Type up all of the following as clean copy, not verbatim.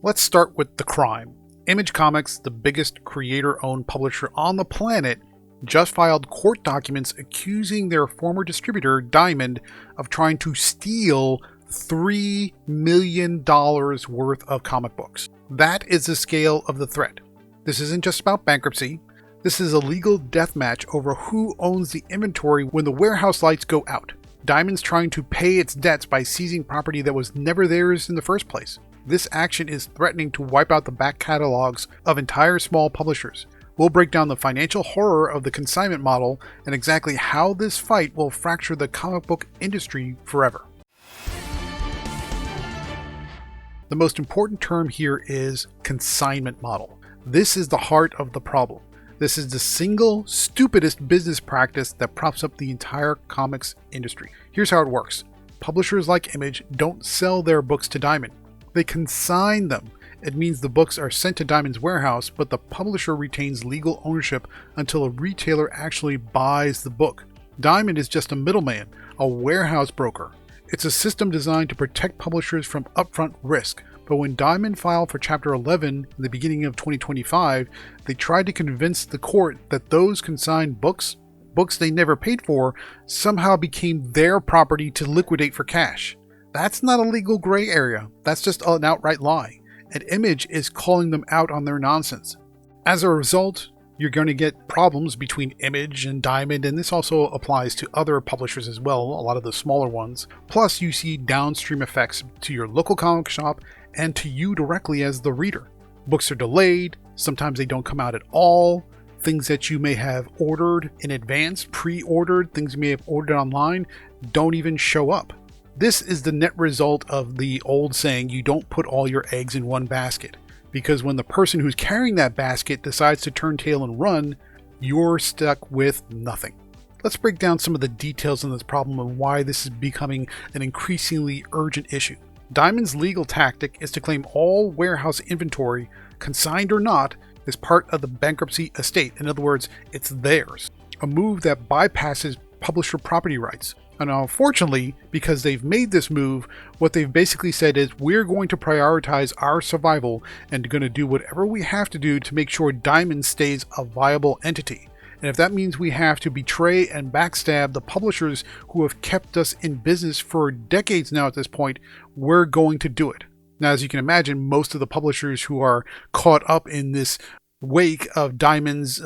Let's start with the crime. Image Comics, the biggest creator-owned publisher on the planet, just filed court documents accusing their former distributor, Diamond, of trying to steal $3 million worth of comic books. That is the scale of the threat. This isn't just about bankruptcy. This is a legal deathmatch over who owns the inventory when the warehouse lights go out. Diamond's trying to pay its debts by seizing property that was never theirs in the first place. This action is threatening to wipe out the back catalogs of entire small publishers. We'll break down the financial horror of the consignment model and exactly how this fight will fracture the comic book industry forever. The most important term here is consignment model. This is the heart of the problem. This is the single stupidest business practice that props up the entire comics industry. Here's how it works. Publishers like Image don't sell their books to Diamond. They consign them. It means the books are sent to Diamond's warehouse, but the publisher retains legal ownership until a retailer actually buys the book. Diamond is just a middleman, a warehouse broker. It's a system designed to protect publishers from upfront risk. But when Diamond filed for Chapter 11 in the beginning of 2025, they tried to convince the court that those consigned books they never paid for, somehow became their property to liquidate for cash. That's not a legal gray area. That's just an outright lie. And Image is calling them out on their nonsense. As a result, you're going to get problems between Image and Diamond, and this also applies to other publishers as well, a lot of the smaller ones. Plus, you see downstream effects to your local comic shop and to you directly as the reader. Books are delayed, sometimes they don't come out at all. Things that you may have ordered in advance, pre-ordered, things you may have ordered online, don't even show up. This is the net result of the old saying, you don't put all your eggs in one basket. Because when the person who's carrying that basket decides to turn tail and run, you're stuck with nothing. Let's break down some of the details on this problem and why this is becoming an increasingly urgent issue. Diamond's legal tactic is to claim all warehouse inventory, consigned or not, is part of the bankruptcy estate. In other words, it's theirs. A move that bypasses publisher property rights. And unfortunately, because they've made this move, what they've basically said is we're going to prioritize our survival and going to do whatever we have to do to make sure Diamond stays a viable entity. And if that means we have to betray and backstab the publishers who have kept us in business for decades now at this point, we're going to do it. Now, as you can imagine, most of the publishers who are caught up in this wake of Diamond's,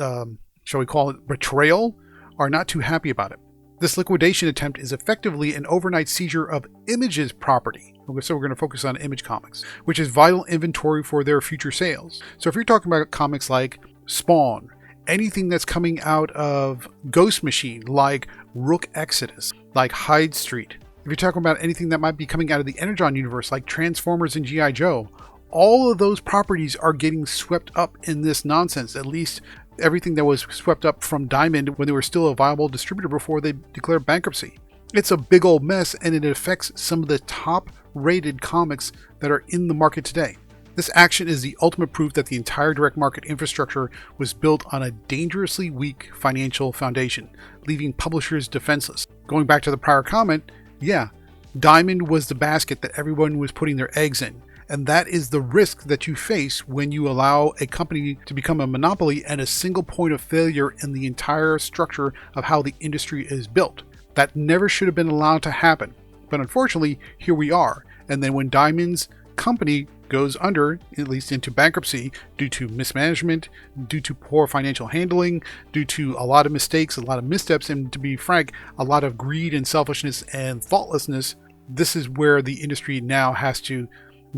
shall we call it, betrayal, are not too happy about it. This liquidation attempt is effectively an overnight seizure of Image's property. So we're going to focus on Image Comics, which is vital inventory for their future sales. So if you're talking about comics like Spawn, anything that's coming out of Ghost Machine, like Rook Exodus, like Hyde Street, if you're talking about anything that might be coming out of the Energon universe, like Transformers and G.I. Joe, all of those properties are getting swept up in this nonsense, at least everything that was swept up from Diamond when they were still a viable distributor before they declared bankruptcy. It's a big old mess, and it affects some of the top-rated comics that are in the market today. This action is the ultimate proof that the entire direct market infrastructure was built on a dangerously weak financial foundation, leaving publishers defenseless. Going back to the prior comment, yeah, Diamond was the basket that everyone was putting their eggs in. And that is the risk that you face when you allow a company to become a monopoly and a single point of failure in the entire structure of how the industry is built. That never should have been allowed to happen. But unfortunately, here we are. And then when Diamond's company goes under, at least into bankruptcy, due to mismanagement, due to poor financial handling, due to a lot of mistakes, a lot of missteps, and to be frank, a lot of greed and selfishness and thoughtlessness, this is where the industry now has to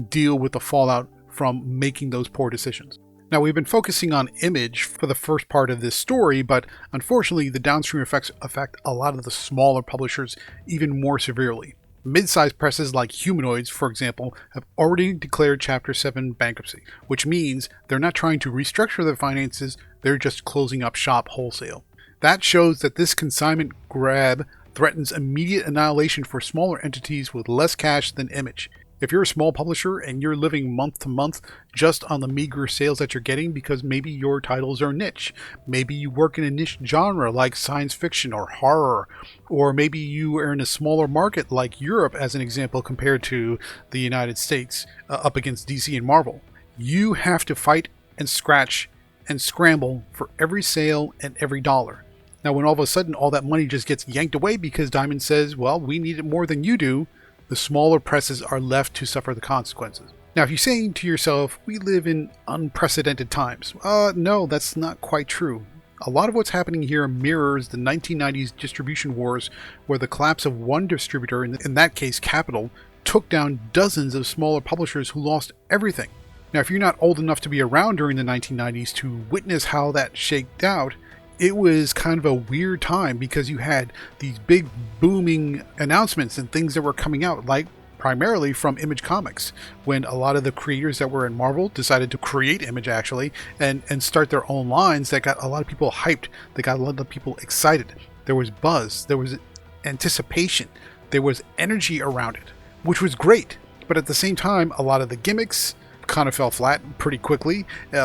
deal with the fallout from making those poor decisions. Now, we've been focusing on Image for the first part of this story, but unfortunately the downstream effects affect a lot of the smaller publishers even more severely. Mid-sized presses like Humanoids, for example, have already declared Chapter 7 bankruptcy, which means they're not trying to restructure their finances, they're just closing up shop wholesale. That shows that this consignment grab threatens immediate annihilation for smaller entities with less cash than Image. If you're a small publisher and you're living month to month just on the meager sales that you're getting because maybe your titles are niche, maybe you work in a niche genre like science fiction or horror, or maybe you are in a smaller market like Europe, as an example, compared to the United States up against DC and Marvel, you have to fight and scratch and scramble for every sale and every dollar. Now, when all of a sudden all that money just gets yanked away because Diamond says, well, we need it more than you do, the smaller presses are left to suffer the consequences. Now, if you're saying to yourself, we live in unprecedented times, no, that's not quite true. A lot of what's happening here mirrors the 1990s distribution wars, where the collapse of one distributor, in that case Capital, took down dozens of smaller publishers who lost everything. Now, if you're not old enough to be around during the 1990s to witness how that shaked out, it was kind of a weird time because you had these big booming announcements and things that were coming out, like primarily from Image Comics, when a lot of the creators that were in Marvel decided to create Image actually and start their own lines that got a lot of people hyped, that got a lot of people excited. There was buzz, there was anticipation, there was energy around it, which was great. But at the same time, a lot of the gimmicks kind of fell flat pretty quickly,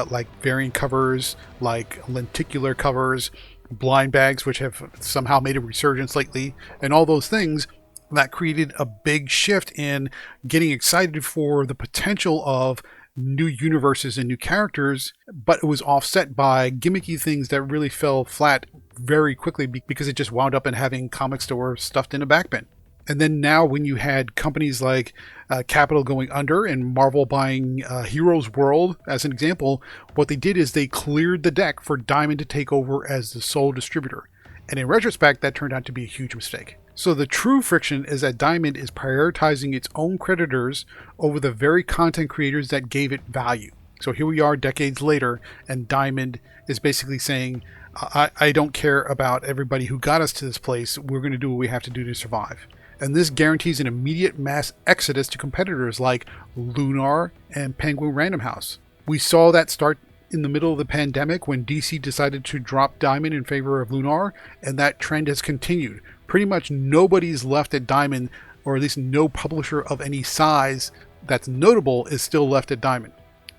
like variant covers, like lenticular covers, blind bags, which have somehow made a resurgence lately, and all those things that created a big shift in getting excited for the potential of new universes and new characters, but it was offset by gimmicky things that really fell flat very quickly because it just wound up in having comics that were stuffed in a backbin. And then now when you had companies like Capital going under and Marvel buying Heroes World, as an example, what they did is they cleared the deck for Diamond to take over as the sole distributor. And in retrospect, that turned out to be a huge mistake. So the true friction is that Diamond is prioritizing its own creditors over the very content creators that gave it value. So here we are decades later, and Diamond is basically saying, I don't care about everybody who got us to this place. We're going to do what we have to do to survive. And this guarantees an immediate mass exodus to competitors like Lunar and Penguin Random House. We saw that start in the middle of the pandemic when DC decided to drop Diamond in favor of Lunar, and that trend has continued. Pretty much nobody's left at Diamond, or at least no publisher of any size that's notable is still left at Diamond.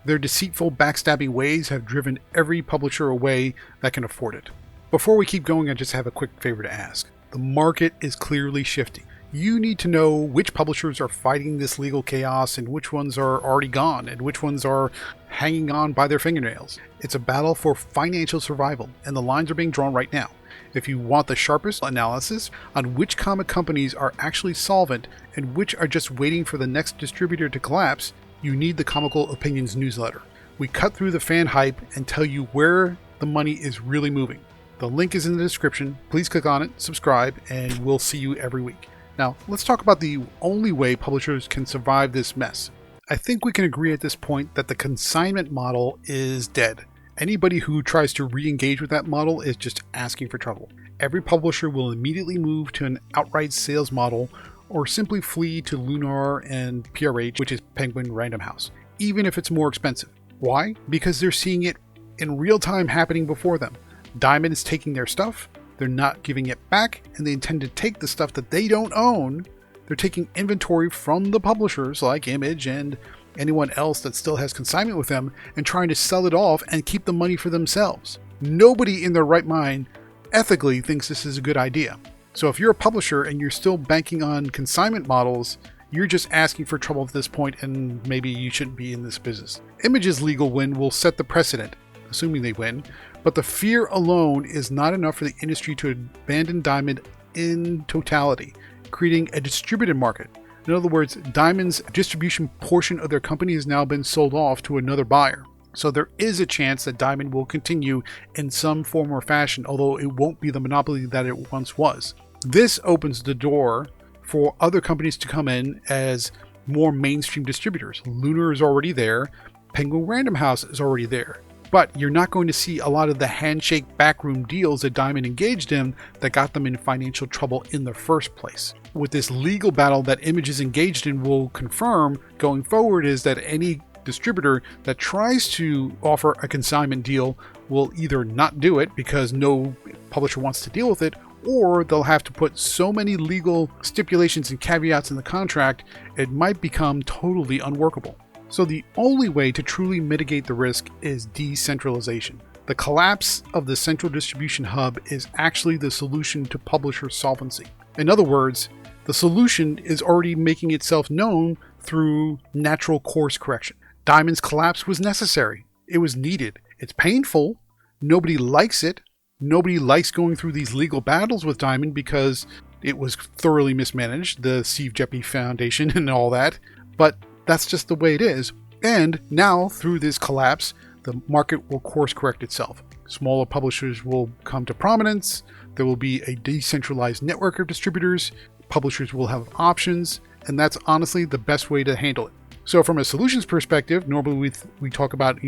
Their deceitful, backstabbing ways have driven every publisher away that can afford it. Before we keep going, I just have a quick favor to ask. The market is clearly shifting. You need to know which publishers are fighting this legal chaos and which ones are already gone and which ones are hanging on by their fingernails. It's a battle for financial survival, and the lines are being drawn right now. If you want the sharpest analysis on which comic companies are actually solvent and which are just waiting for the next distributor to collapse, you need the Comical Opinions newsletter. We cut through the fan hype and tell you where the money is really moving. The link is in the description. Please click on it, subscribe, and we'll see you every week. Now, let's talk about the only way publishers can survive this mess. I think we can agree at this point that the consignment model is dead. Anybody who tries to re-engage with that model is just asking for trouble. Every publisher will immediately move to an outright sales model or simply flee to Lunar and PRH, which is Penguin Random House, even if it's more expensive. Why? Because they're seeing it in real time happening before them. Diamond is taking their stuff, they're not giving it back, and they intend to take the stuff that they don't own. They're taking inventory from the publishers like Image and anyone else that still has consignment with them and trying to sell it off and keep the money for themselves. Nobody in their right mind ethically thinks this is a good idea. So if you're a publisher and you're still banking on consignment models, you're just asking for trouble at this point, and maybe you shouldn't be in this business. Image's legal win will set the precedent, assuming they win, but the fear alone is not enough for the industry to abandon Diamond in totality, creating a distributed market. In other words, Diamond's distribution portion of their company has now been sold off to another buyer. So there is a chance that Diamond will continue in some form or fashion, although it won't be the monopoly that it once was. This opens the door for other companies to come in as more mainstream distributors. Lunar is already there. Penguin Random House is already there. But you're not going to see a lot of the handshake backroom deals that Diamond engaged in that got them in financial trouble in the first place. What this legal battle that Image is engaged in will confirm going forward is that any distributor that tries to offer a consignment deal will either not do it because no publisher wants to deal with it, or they'll have to put so many legal stipulations and caveats in the contract, it might become totally unworkable. So the only way to truly mitigate the risk is decentralization. The collapse of the central distribution hub is actually the solution to publisher solvency. In other words, the solution is already making itself known through natural course correction. Diamond's collapse was necessary. It was needed. It's painful. Nobody likes it. Nobody likes going through these legal battles with Diamond because it was thoroughly mismanaged, the Steve Jeppy Foundation and all that. But that's just the way it is. And now, through this collapse, the market will course correct itself. Smaller publishers will come to prominence. There will be a decentralized network of distributors. Publishers will have options, and that's honestly the best way to handle it. So from a solutions perspective, normally we talk about,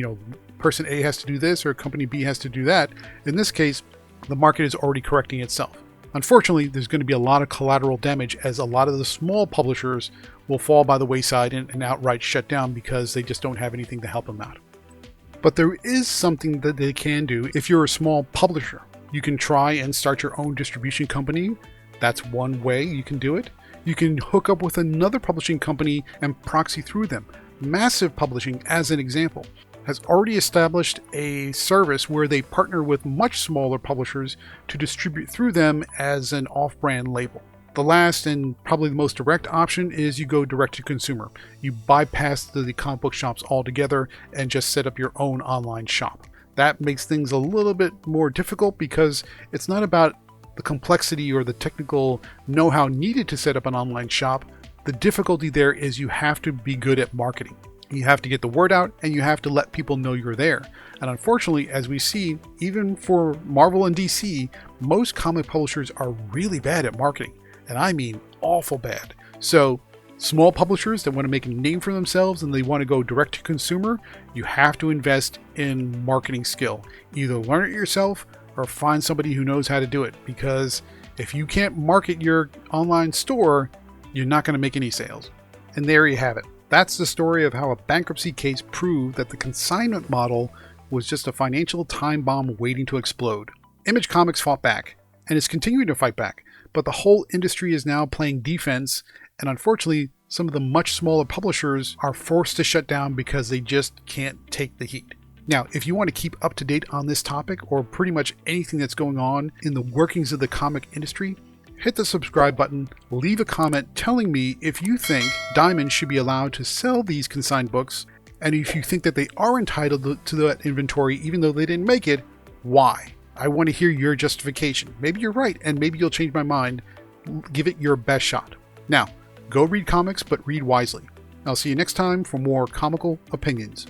person A has to do this or company B has to do that. In this case, the market is already correcting itself. Unfortunately, there's going to be a lot of collateral damage as a lot of the small publishers will fall by the wayside and outright shut down because they just don't have anything to help them out. But there is something that they can do if you're a small publisher. You can try and start your own distribution company. That's one way you can do it. You can hook up with another publishing company and proxy through them. Massive Publishing, as an example, has already established a service where they partner with much smaller publishers to distribute through them as an off-brand label. The last and probably the most direct option is you go direct to consumer. You bypass the comic book shops altogether and just set up your own online shop. That makes things a little bit more difficult because it's not about the complexity or the technical know-how needed to set up an online shop. The difficulty there is you have to be good at marketing. You have to get the word out and you have to let people know you're there. And unfortunately, as we see, even for Marvel and DC, most comic publishers are really bad at marketing. And I mean awful bad. So small publishers that want to make a name for themselves and they want to go direct to consumer, you have to invest in marketing skill. Either learn it yourself or find somebody who knows how to do it. Because if you can't market your online store, you're not going to make any sales. And there you have it. That's the story of how a bankruptcy case proved that the consignment model was just a financial time bomb waiting to explode. Image Comics fought back and is continuing to fight back, but the whole industry is now playing defense, and unfortunately, some of the much smaller publishers are forced to shut down because they just can't take the heat. Now, if you want to keep up to date on this topic or pretty much anything that's going on in the workings of the comic industry, hit the subscribe button, leave a comment telling me if you think Diamond should be allowed to sell these consigned books, and if you think that they are entitled to that inventory even though they didn't make it, why? I want to hear your justification. Maybe you're right, and maybe you'll change my mind. Give it your best shot. Now, go read comics, but read wisely. I'll see you next time for more comical opinions.